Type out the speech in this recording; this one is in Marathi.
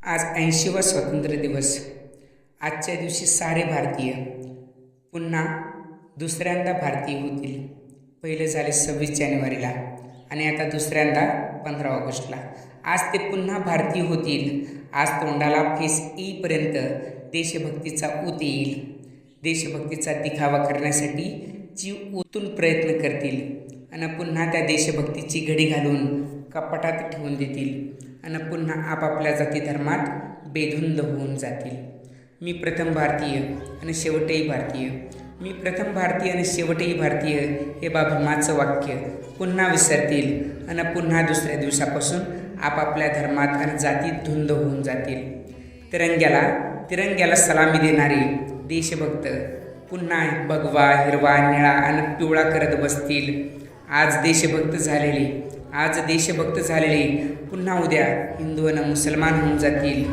आज 80वा स्वातंत्र्य दिवस. आजच्या दिवशी सारे भारतीय पुन्हा दुसऱ्यांदा भारतीय होतील. पहिलं झाले 26 जानेवारीला आणि आता दुसऱ्यांदा 15 ऑगस्टला. आज ते पुन्हा भारतीय होतील. आज तोंडाला फेस येईपर्यंत देशभक्तीचा ऊत येईल. देशभक्तीचा दिखावा करण्यासाठी जीव ओतून प्रयत्न करतील आणि पुन्हा त्या देशभक्तीची घडी घालून कपाटात ठेवून देतील आणि पुन्हा आपापल्या जाती धर्मात बेधुंद होऊन जातील. मी प्रथम भारतीय आणि शेवटही भारतीय. मी प्रथम भारतीय आणि शेवटही भारतीय हे बाभीमाचं वाक्य पुन्हा विसरतील आणि पुन्हा दुसऱ्या दिवसापासून आपापल्या धर्मात आणि जातीत धुंद होऊन जातील. तिरंग्याला सलामी देणारे देशभक्त पुन्हा भगवा, हिरवा, निळा आणि पिवळा करत बसतील. आज देशभक्त झालेले पुन्हा उद्या हिंदू आणि मुसलमान होऊन जातील.